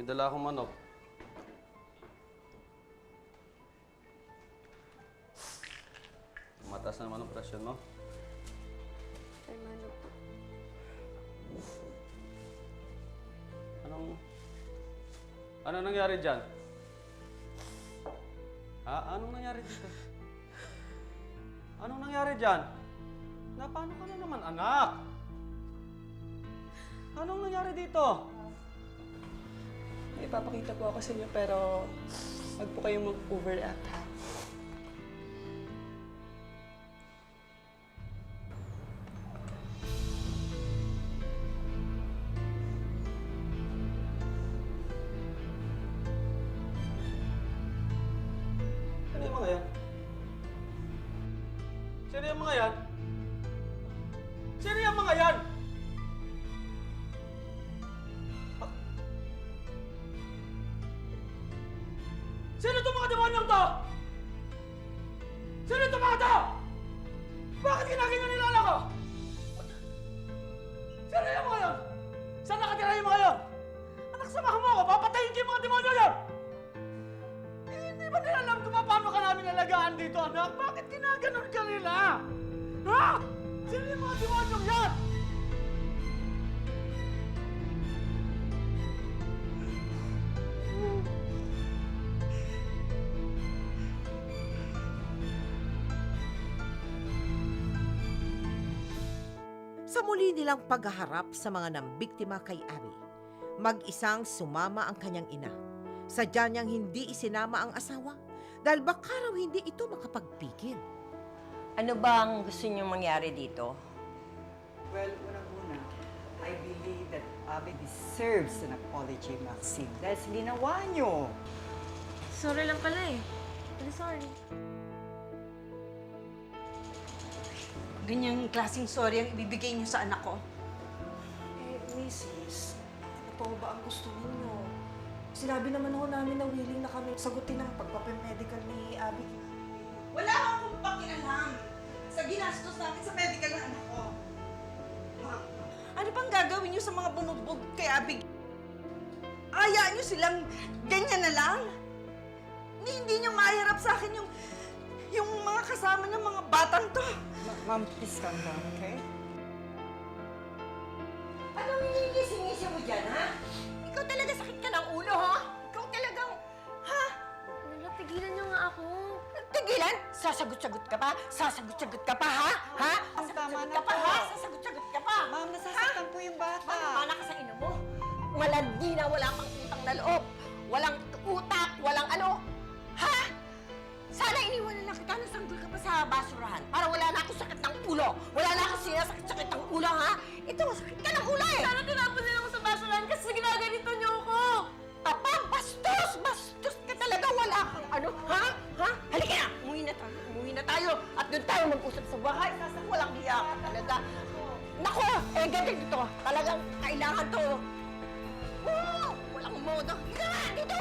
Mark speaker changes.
Speaker 1: May dala akong manok. Mataas na naman ang presyon mo.
Speaker 2: Ay, mano po.
Speaker 1: Ano nangyari dyan? Ha? Anong nangyari dito? Anong nangyari dyan? Paano ka na naman, anak? Anong nangyari dito?
Speaker 3: May ipapakita po ako sa inyo pero wag po kayong mag-overact ha.
Speaker 1: Sino yung mga yan? Sino yung mga yan? Sino yung mga yan? Sino itong mga demonyong to? Sino itong mga to? Bakit ginaganyan nila anak ko? Sino yung mga yan? Saan nakatira yung mga yan? Anak, samahan mo ako! Papatayin ko yung mga demonyo yan! Hindi ba nila alam kung paano ka namin alagaan dito, anak? Bakit ginaganon ka nila? Ha? Sino yung mga demonyong yan?
Speaker 4: Sa muli nilang paghaharap sa mga nambiktima kay Abby, mag-isang sumama ang kanyang ina. Sadya niyang hindi isinama ang asawa dahil baka raw hindi ito makapagpigil.
Speaker 5: Ano ba ang gusto niyo mangyari dito?
Speaker 6: Well, unang-una, I believe that Abby deserves an apology, Maxine, dahil sa ginawa niyo.
Speaker 2: Sorry lang pala eh. Really sorry.
Speaker 7: Ganyang klaseng sorry ang ibibigay niyo sa anak ko.
Speaker 8: Eh, Mrs., ano po ba ang gusto ninyo? Sinabi naman ho namin na willing na kami sagutin ang pagpapamedical ni Abby.
Speaker 7: Wala akong pakialam sa ginastos namin sa medical na anak ko. Ma'am, ano pang gagawin niyo sa mga bumubog kay Abby? Ayaan niyo silang ganyan na lang? Hindi niyo maharap sa akin yung mga kasama ng mga batang to.
Speaker 6: Ma'am, please calm down, okay?
Speaker 5: Anong hinigising-gising mo dyan, ha? Ikaw talaga sakit ka ng ulo, ha? Ikaw talagang, ha?
Speaker 2: Lola, tigilan niyo nga ako.
Speaker 5: Tigilan? Sasagot-sagot ka pa? Sasagot-sagot ka pa, ha? Ha?
Speaker 6: Ang tama
Speaker 5: Sasagot
Speaker 6: na
Speaker 5: ka pa,
Speaker 6: po.
Speaker 5: ha? Sasagot-sagot ka pa.
Speaker 6: Ma'am, nasasaktan po yung bata.
Speaker 5: Mana ka sa ino mo. Malandi na wala pang utang na loob. Walang utak, walang ano. Ha? Sana iniwan na lang kita na sanggol ka pa sa basurahan para wala na akong sakit ng ulo. Wala na akong sinasakit-sakit ng ulo, ha? Ito, sakit ka ng ulo, eh.
Speaker 2: Sana tinapon nila ako sa basurahan kasi ginaganito niyo ako.
Speaker 5: Papa, bastos! Bastos ka talaga! Wala kang ano, ha? Ha? Halika na! Umuwi na tayo! At doon tayo mag-usap sa bahay. Sasang walang hiya ka talaga. Nako! Eh, ganyan dito. Talagang kailangan to. Oo! Walang modo. Halika na! Dito!